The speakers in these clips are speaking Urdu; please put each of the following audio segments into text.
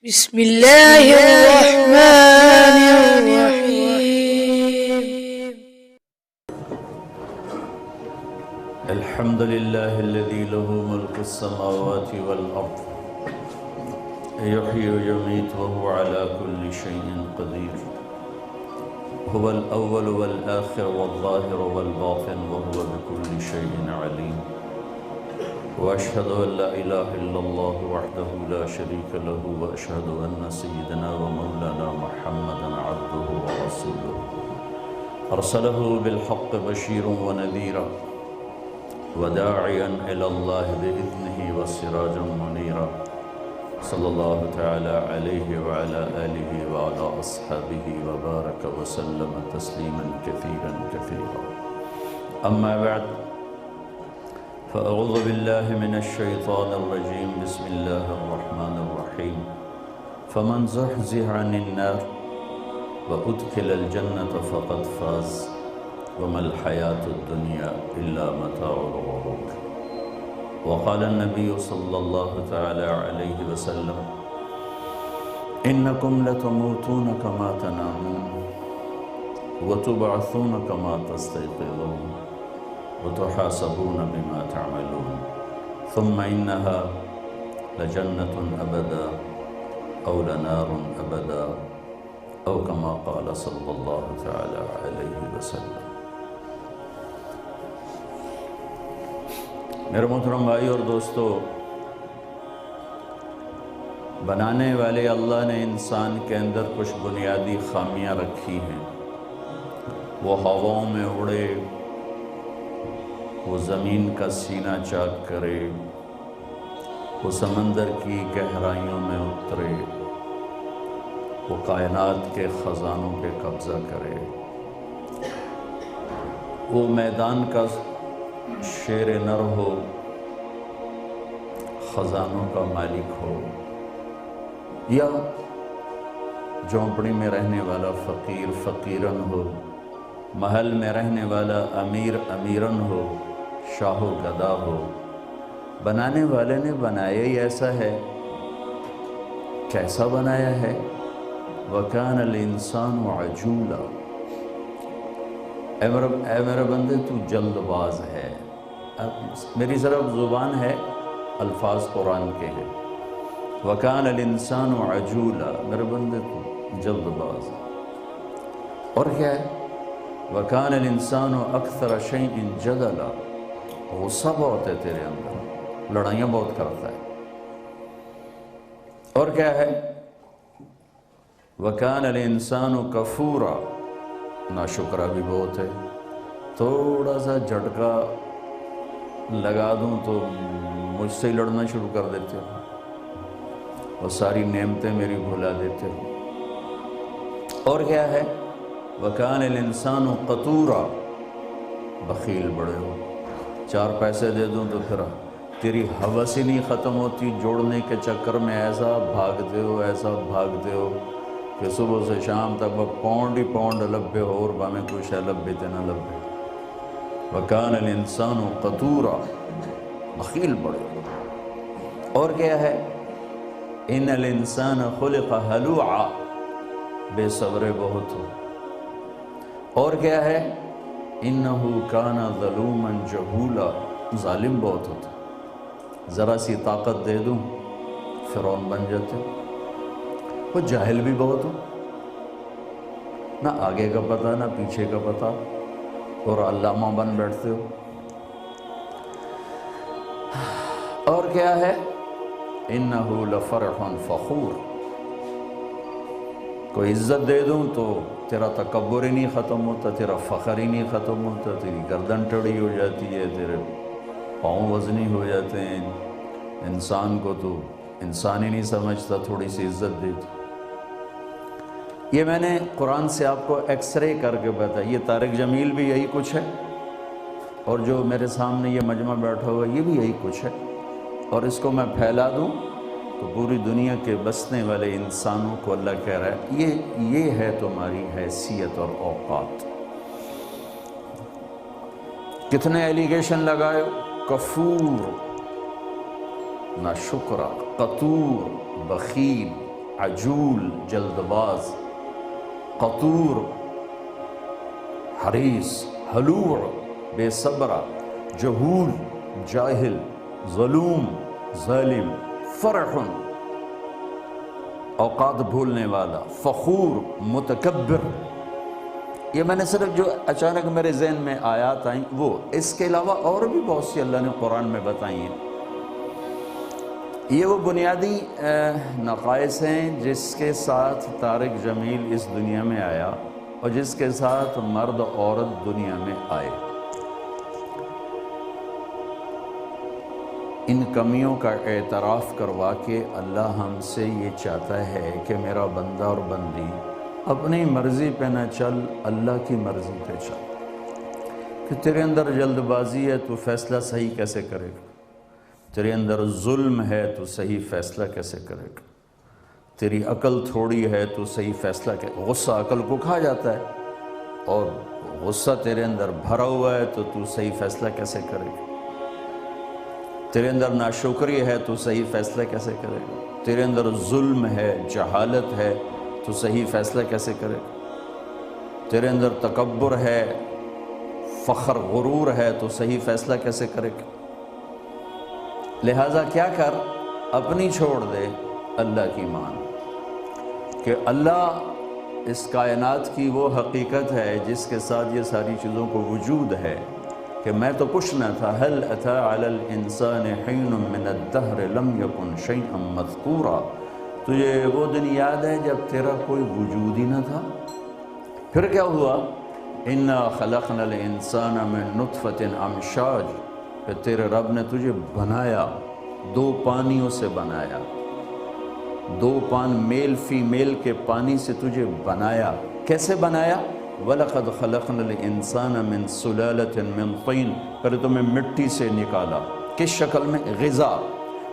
بسم الله الرحمن الرحيم. الحمد لله الذي له ملك السماوات والأرض يحيي ويميت وهو على كل شيء قدير. هو الأول والآخر والظاهر والباطن وهو بكل شيء عليم. وأشهد أن لا إله إلا الله وحده لا شريك له وأشهد أن سيدنا ومولانا محمدا عبده ورسوله أرسله بالحق بشيرا ونذيرا وداعيا إلى الله بإذنه وسراجا منيرا صلى الله تعالى عليه وعلى آله وعلى أصحابه وبارك وسلم تسليما كثيرا كثيرا. أما بعد فأعوذ بالله من الشيطان الرجيم. بسم الله الرحمن الرحيم. فمن زحزح عن النار وأدخل الجنة فقد فاز وما الحياة الدنيا إلا متاع الغرور. وقال النبي صلى الله تعالى عليه وسلم إنكم لتموتون كما تنامون وتبعثون كما تستيقظون وتحاسبون بما تعملون ثم إنها لجنة أبدا أو لنار أبدا أو كما قال صلى الله تعالى عليه وسلم. میرے محترم بھائی اور دوستو، بنانے والے اللہ نے انسان کے اندر کچھ بنیادی خامیاں رکھی ہیں. وہ ہواؤں میں اڑے، وہ زمین کا سینہ چاک کرے، وہ سمندر کی گہرائیوں میں اترے، وہ کائنات کے خزانوں پہ قبضہ کرے، وہ میدان کا شیر نر ہو، خزانوں کا مالک ہو، یا جھونپڑی میں رہنے والا فقیر فقیرن ہو، محل میں رہنے والا امیر امیرن ہو، شاہ و گدا ہو. بنانے والے نے بنایا ہی ایسا ہے. کیسا بنایا ہے؟ وَكَانَ الْإِنسَانُ عَجُولًا. اے میرے بندے تو جلد باز ہے. میری طرف زبان ہے، الفاظ قرآن کے ہیں. وَكَانَ الْإِنسَانُ عَجُولًا. میرے بندے تو جلد باز ہے. اور کیا ہے؟ وَكَانَ الْإِنسَانُ أَكْثَرَ شَيْءٍ جَدَلًا. غصہ بہت ہے تیرے اندر، لڑائیاں بہت کرتا ہے. اور کیا ہے؟ وَكَانَ الْإِنسَانُ كَفُورًا. ناشکرا بھی بہت ہے. تھوڑا سا جھٹکا لگا دوں تو مجھ سے ہی لڑنا شروع کر دیتے ہو اور ساری نعمتیں میری بھلا دیتے ہو. اور کیا ہے؟ وَكَانَ الْإِنسَانُ قَتُورًا. بخیل بڑے ہو. 4 پیسے دے دوں تو پھر تیری ہوس ہی نہیں ختم ہوتی. جوڑنے کے چکر میں ایسا بھاگتے ہو کہ صبح سے شام تک وہ پاؤنڈ ہی پاؤنڈ لبے ہو اور با میں کچھ ہے لبے تے نہ لبے. وَكَانَ الْإِنسَانُ قَتُورًا. بخیل بڑے ہو. اور کیا ہے؟ إِنَّ الْإِنسَانَ خُلِقَ هَلُوعًا. بے صبرے بہت ہو. اور کیا ہے؟ إِنَّهُ كَانَ ظَلُومًا جَهُولًا. ظالم بہت ہوتا. ذرا سی طاقت دے دوں فرعون بن جاتے. وہ جاہل بھی بہت ہو، نہ آگے کا پتہ نہ پیچھے کا پتہ، اور علامہ بن بیٹھتے ہو. اور کیا ہے؟ إِنَّهُ لَفَرْحٌ فَخُورٌ. کوئی عزت دے دوں تو تیرا تکبر ہی نہیں ختم ہوتا، تیرا فخر ہی نہیں ختم ہوتا، تیری گردن ٹیڑھی ہو جاتی ہے، تیرے پاؤں وزنی ہو جاتے ہیں. انسان کو تو انسان ہی نہیں سمجھتا تھوڑی سی عزت دے تو. یہ میں نے قرآن سے آپ کو ایکس رے کر کے بتایا. یہ طارق جمیل بھی یہی کچھ ہے، اور جو میرے سامنے یہ مجمع بیٹھا ہوا یہ بھی یہی کچھ ہے. اور اس کو میں پھیلا دوں تو پوری دنیا کے بسنے والے انسانوں کو اللہ کہہ رہا ہے یہ ہے تمہاری حیثیت اور اوقات. کتنے ایلیگیشن لگائے؟ کفور، ناشکرا، قطور، بخیل، عجول جلد باز، قطور حریص، حلوع بے صبرہ، جہول جاہل، ظلوم ظالم، فرح اوقات بھولنے والا، فخور متکبر۔ یہ میں نے صرف جو اچانک میرے ذہن میں آیات آئیں وہ، اس کے علاوہ اور بھی بہت سی اللہ نے قرآن میں بتائی ہیں۔ یہ وہ بنیادی نقائص ہیں جس کے ساتھ طارق جمیل اس دنیا میں آیا اور جس کے ساتھ مرد عورت دنیا میں آئے۔ ان کمیوں کا اعتراف کروا کے اللہ ہم سے یہ چاہتا ہے کہ میرا بندہ اور بندی اپنی مرضی پہ نہ چل، اللہ کی مرضی پہ چل۔ کہ تیرے اندر جلد بازی ہے تو فیصلہ صحیح کیسے کرے گا؟ تیرے اندر ظلم ہے تو صحیح فیصلہ کیسے کرے گا؟ تیری عقل تھوڑی ہے تو صحیح فیصلہ غصہ عقل کو کھا جاتا ہے، اور غصہ تیرے اندر بھرا ہوا ہے تو صحیح فیصلہ کیسے کرے گا؟ تیرے اندر ناشکری ہے تو صحیح فیصلہ کیسے کرے گا؟ تیرے اندر ظلم ہے، جہالت ہے تو صحیح فیصلہ کیسے کرے گا؟ تیرے اندر تکبر ہے، فخر غرور ہے تو صحیح فیصلہ کیسے کرے گا؟ لہٰذا کیا کر، اپنی چھوڑ دے، اللہ کی مان، کہ اللہ اس کائنات کی وہ حقیقت ہے جس کے ساتھ یہ ساری چیزوں کو وجود ہے، کہ میں تو کچھ نہ تھا۔ هل أتى على الإنسان حين من الدهر لم يكن شيئا مذكورا۔ تجھے وہ دن یاد ہے جب تیرا کوئی وجود ہی نہ تھا؟ پھر کیا ہوا؟ إنا خلقنا الإنسان من نطفة أمشاج، کہ تیرے رب نے تجھے بنایا، دو پانیوں سے بنایا، دو پان میل فیمیل کے پانی سے تجھے بنایا۔ کیسے بنایا؟ وَلَقَدْ خَلَقْنَا الْإِنسَانَ مِنْ سُلَالَةٍ مِنْ طِينٍ، پھر تمہیں مٹی سے نکالا، کس شکل میں؟ غذا۔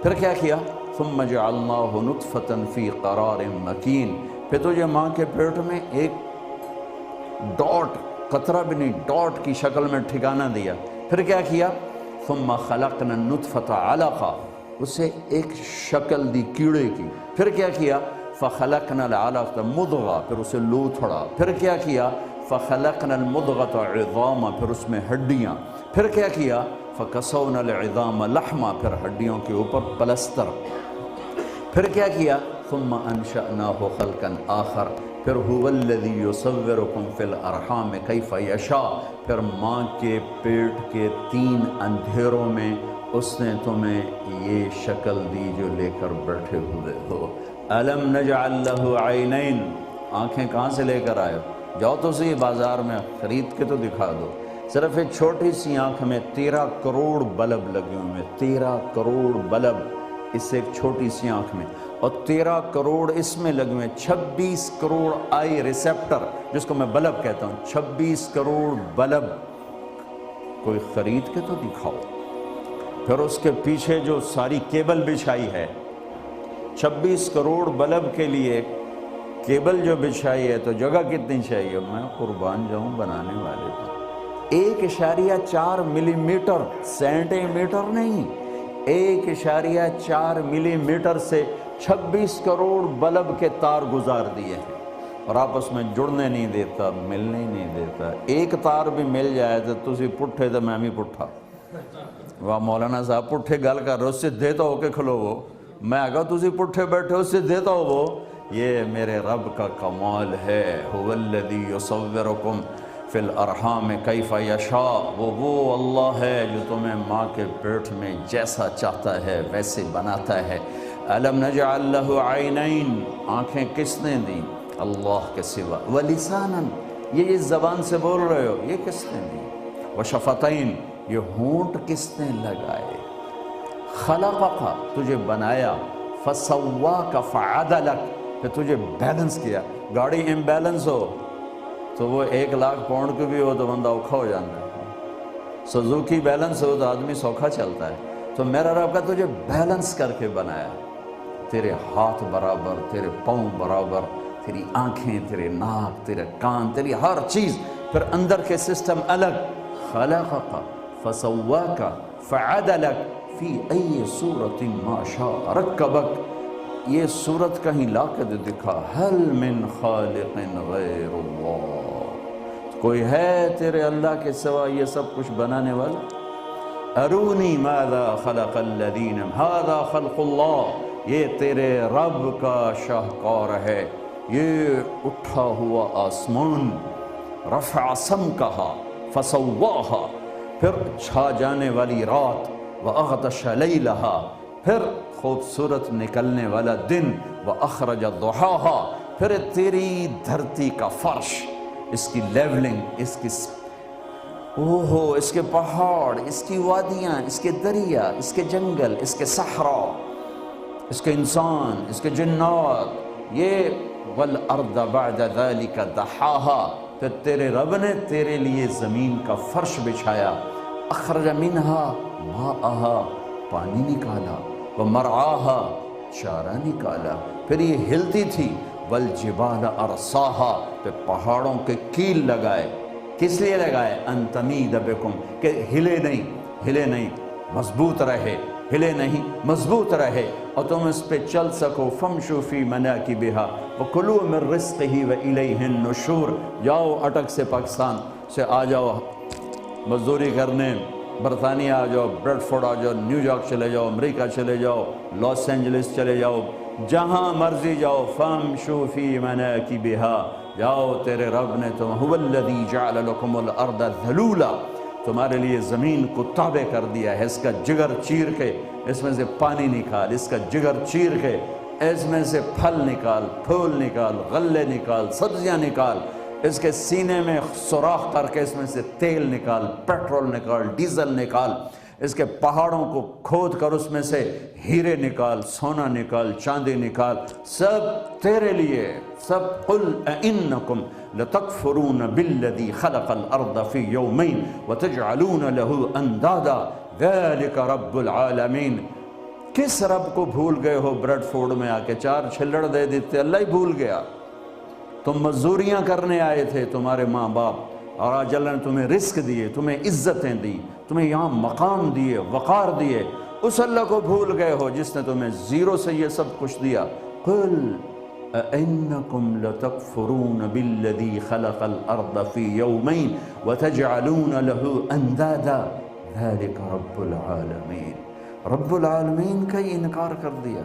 پھر کیا کیا؟ ثُمَّ جَعَلْنَاهُ نُطْفَةً فِي قَرَارٍ مَكِينٍ، پھر تجھے ماں کے پیٹ میں ایک ڈاٹ، قطرہ بھی نہیں، ڈاٹ کی شکل میں ٹھکانہ دیا۔ پھر کیا کیا؟ ثُمَّ خَلَقْنَا النُّطْفَةَ عَلَقَةً، اسے ایک شکل دی کیڑے کی۔ پھر کیا کیا؟ فَخَلَقْنَا الْعَلَقَةَ مُضْغَةً، پھر اسے لوتھڑا۔ پھر کیا کیا؟ فَخَلَقْنَا الْمُضْغَةَ عِظَامًا، پھر اس میں ہڈیاں۔ پھر کیا کیا؟ فَكَسَوْنَا الْعِظَامَ لَحْمًا، پھر ہڈیوں کے اوپر پلستر۔ پھر کیا کیا؟ ثُمَّ أَنشَأْنَاهُ خَلْقًا آخَرَ، پھر هُوَ الَّذِي يُصَوِّرُكُمْ فِي الْأَرْحَامِ كَيْفَ يَشَاءُ، پھر ماں کے پیٹ کے 3 اندھیروں میں اس نے تمہیں یہ شکل دی جو لے کر بیٹھے ہوئے ہو۔ أَلَمْ نَجْعَلْ لَهُ عَيْنَيْنِ، آنکھیں کہاں سے لے کر آئے ہو؟ جاؤ تو صحیح بازار میں خرید کے تو دکھا دو۔ صرف ایک چھوٹی سی آنکھ میں 13 کروڑ بلب لگے ہوئے ہیں، 13 کروڑ بلب اس سے ایک چھوٹی سی آنکھ میں، اور 13 کروڑ اس میں لگے ہوئے ہیں، 26 کروڑ آئی ریسیپٹر جس کو میں بلب کہتا ہوں، 26 کروڑ بلب، کوئی خرید کے تو دکھاؤ۔ پھر اس کے پیچھے جو ساری کیبل بچھائی ہے، 26 کروڑ بلب کے لیے کیبل جو بچھائی ہے تو جگہ کتنی چاہیے؟ میں قربان جاؤں بنانے والے کو۔ 1.4 ملی میٹر، سینٹی میٹر نہیں، 1.4 ملی میٹر سے 26 کروڑ بلب کے تار گزار دیے ہیں، اور آپس میں جڑنے نہیں دیتا، ملنے نہیں دیتا۔ ایک تار بھی مل جائے تو تسی پٹھے تو میں بھی پٹھا۔ واہ مولانا صاحب پٹھے گل کر رہے ہو، سدھے تو ہو کے کھلو وہ، میں کہا تسی پٹھے بیٹھے ہو، سدھے تو ہو وہ۔ یہ میرے رب کا کمال ہے، هو الذی یصورکم فی الارحام کیف یشاء، وہ اللہ ہے جو تمہیں ماں کے پیٹ میں جیسا چاہتا ہے ویسے بناتا ہے۔ الم نجعل لہ عینین، آنکھیں کس نے دیں؟ اللہ کے سوا۔ ولسانا، یہ جس زبان سے بول رہے ہو یہ کس نے دی؟ وشفتین، یہ ہونٹ کس نے لگائے؟ خلقک، تجھے بنایا، فسواک فعدلک، پھر تجھے بیلنس کیا۔ گاڑی امبیلنس ہو تو وہ 1 لاکھ پاؤنڈ کی بھی ہو تو بندہ اوکھا ہو جاتا ہے، سوزوکی بیلنس ہو تو آدمی سوکھا چلتا ہے۔ تو میرا رب کا تجھے بیلنس کر کے بنایا، تیرے ہاتھ برابر، تیرے پاؤں برابر، تیری آنکھیں، تیرے ناک، تیرے کان، تیری ہر چیز، پھر اندر کے سسٹم الگ۔ خلقک فسواک فعدلک فی ای صورت ما شاء رکبک، یہ صورت کہیں لا کے دکھا حل من خالق غیر اللہ، کوئی ہے تیرے اللہ کے سوا یہ سب کچھ بنانے والا؟ ارونی ماذا خلق الذین، ھذا خلق اللہ، یہ تیرے رب کا شاہکار ہے، یہ اٹھا ہوا آسمان، رفع سمکہا فسواہا، پھر چھا جانے والی رات، وَأَغْطَشَ لَيْلَهَا، پھر خوبصورت نکلنے والا دن، وَأَخْرَجَ ضُحَاهَا، پھر تیری دھرتی کا فرش، اس کی لیولنگ، اس کی اس کے پہاڑ، اس کی وادیاں، اس کے دریا، اس کے جنگل، اس کے صحرا، اس کے انسان، اس کے جنات، یہ وَالْأَرْضَ بَعْدَ ذَلِكَ دَحَاهَا، پھر تیرے رب نے تیرے لیے زمین کا فرش بچھایا، اخرج منہا ماءہا، پانی نکالا، ومرعاہا، چارہ نکالا، پھر یہ ہلتی تھی، والجبال ارساہا، پھر پہاڑوں کے کیل لگائے، کس لیے لگائے؟ ان تمید بکم، کہ ہلے نہیں، مضبوط رہے، ہلے نہیں، مضبوط رہے، اور تم اس پہ چل سکو، فمشوا فی مناکبہا وکلوا من رزقہ والیہ النشور، جاؤ اٹک سے پاکستان سے آ جاؤ مزدوری کرنے، برطانیہ آ جاؤ، بریڈ فورڈ آ جاؤ، نیو یارک چلے جاؤ، امریکہ چلے جاؤ، لاس اینجلس چلے جاؤ، جہاں مرضی جاؤ، فامشوا فی مناکبہا، جاؤ تیرے رب نے هو الذی جعل لکم الارض ذلولا، تمہارے لیے زمین کو تابع کر دیا ہے، اس کا جگر چیر کے اس میں سے پانی نکال، اس کا جگر چیر کے اس میں سے پھل نکال، پھول نکال، غلے نکال، سبزیاں نکال، اس کے سینے میں سوراخ کر کے اس میں سے تیل نکال، پیٹرول نکال، ڈیزل نکال، اس کے پہاڑوں کو کھود کر اس میں سے ہیرے نکال، سونا نکال، چاندی نکال، سب تیرے لیے، سب قل اَإِنَّكُمْ لَتَكْفُرُونَ بِالَّذِي خَلَقَ الْأَرْضَ فِي يَوْمَيْنِ وَتَجْعَلُونَ لَهُ أَنْدَادًا ذَلِكَ رَبُّ الْعَالَمِينَ، کس رب کو بھول گئے ہو؟ بریڈ فورڈ میں آ کے 4 چھلڑ دے دیتے، اللہ ہی بھول گیا، تم مزدوریاں کرنے آئے تھے، تمہارے ماں باپ، اور آج اللہ نے تمہیں رزق دیے، تمہیں عزتیں دی، تمہیں یہاں مقام دیے، وقار دیے، اس اللہ کو بھول گئے ہو جس نے تمہیں زیرو سے یہ سب کچھ دیا؟ قل اَإِنَّكُمْ لَتَكْفُرُونَ بِالَّذِي خَلَقَ الْأَرْضَ فِي يَوْمَيْنِ وَتَجْعَلُونَ لَهُ أَنْدَادًا ذَلِكَ رَبُّ الْعَالَمِينَ، رب العالمین کا ہی انکار کر دیا،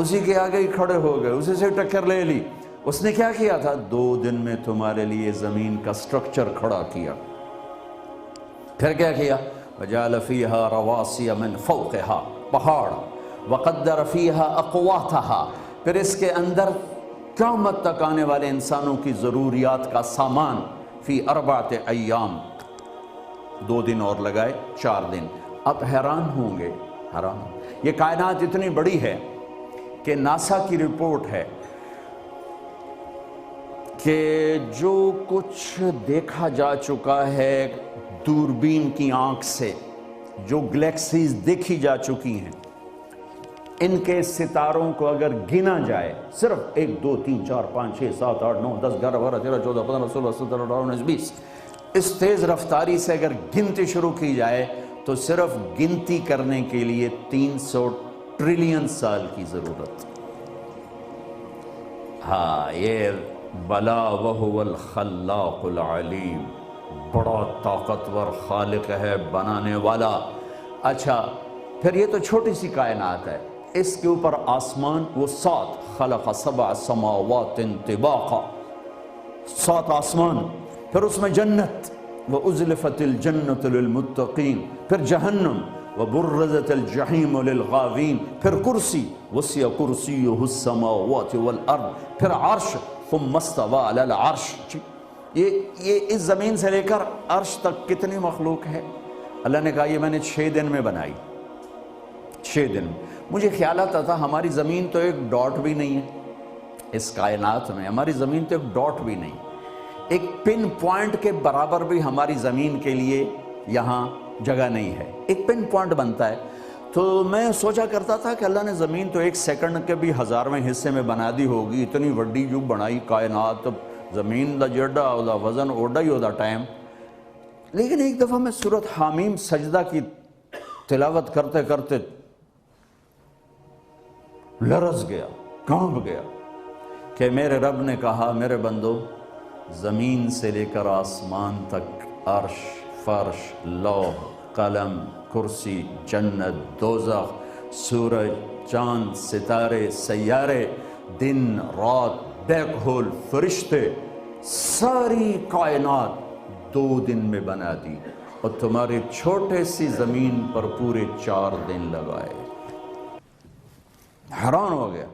اسی کے آگے ہی کھڑے ہو گئے، اسی سے ٹکر لے لی۔ اس نے کیا کیا تھا؟ 2 دن میں تمہارے لیے زمین کا سٹرکچر کھڑا کیا، پھر کیا کیا؟ وَجَعَلَ فِيهَا رَوَاسِيَ مِن فَوْقِهَا، پہاڑ، وَقَدَّرَ فِيهَا أَقْوَاتَهَا، پھر اس کے اندر قیامت تک آنے والے انسانوں کی ضروریات کا سامان، فی 4 ایام، 2 دن اور لگائے، 4 دن۔ اب حیران ہوں گے، حیران، یہ کائنات اتنی بڑی ہے کہ ناسا کی رپورٹ ہے کہ جو کچھ دیکھا جا چکا ہے دوربین کی آنکھ سے، جو گلیکسیز دیکھی جا چکی ہیں، ان کے ستاروں کو اگر گنا جائے، صرف 1 2 3 4 5 6 7 8 9 10 11 12 13 14 15 16 17 18 19 20، اس تیز رفتاری سے اگر گنتی شروع کی جائے تو صرف گنتی کرنے کے لیے 300 ٹریلین سال کی ضرورت۔ ہاں، یہ بلا وہو الخلاق العلیم، بڑا طاقتور خالق ہے، بنانے والا۔ اچھا، پھر یہ تو چھوٹی سی کائنات ہے، اس کے اوپر آسمان، وہ 7 خلق 7 سماوات طباقا، 7 آسمان، پھر اس میں جنت، وَأُزْلِفَتِ الْجَنَّةُ لِلْمُتَّقِينَ، پھر جہنم، وَبُرِّزَتِ الْجَحِيمُ لِلْغَاوِينَ، پھر کرسی، وَسِعَ كُرْسِيُّهُ السَّمَاوَاتِ وَالْأَرْضِ، پھر عرش، ثُمَّ اسْتَوَىٰ عَلَى الْعَرْشِ۔ یہ اس زمین سے لے کر عرش تک کتنی مخلوق ہے؟ اللہ نے کہا یہ میں نے 6 دن میں بنائی، 6 دن میں۔ مجھے خیال آتا تھا ہماری زمین تو ایک ڈاٹ بھی نہیں ہے اس کائنات میں، ہماری زمین تو ایک ڈاٹ بھی نہیں، ایک پن پوائنٹ کے برابر بھی ہماری زمین کے لیے یہاں جگہ نہیں ہے، ایک پن پوائنٹ بنتا ہے۔ تو میں سوچا کرتا تھا کہ اللہ نے زمین تو 1 سیکنڈ کے بھی 1000ویں حصے میں بنا دی ہوگی، اتنی وڈی جو بنائی کائنات، زمین دا جڑا دا وزن اوڈا ہی ہودا ٹائم۔ لیکن ایک دفعہ میں سورۃ حامیم سجدہ کی تلاوت کرتے کرتے لرز گیا، کانپ گیا کہ میرے رب نے کہا میرے بندو زمین سے لے کر آسمان تک عرش، فرش، لوح، قلم، کرسی، جنت، دوزخ، سورج، چاند، ستارے، سیارے، دن، رات، بیک ہول، فرشتے، ساری کائنات 2 دن میں بنا دی اور تمہاری چھوٹے سی زمین پر پورے 4 دن لگائے۔ حیران ہو گیا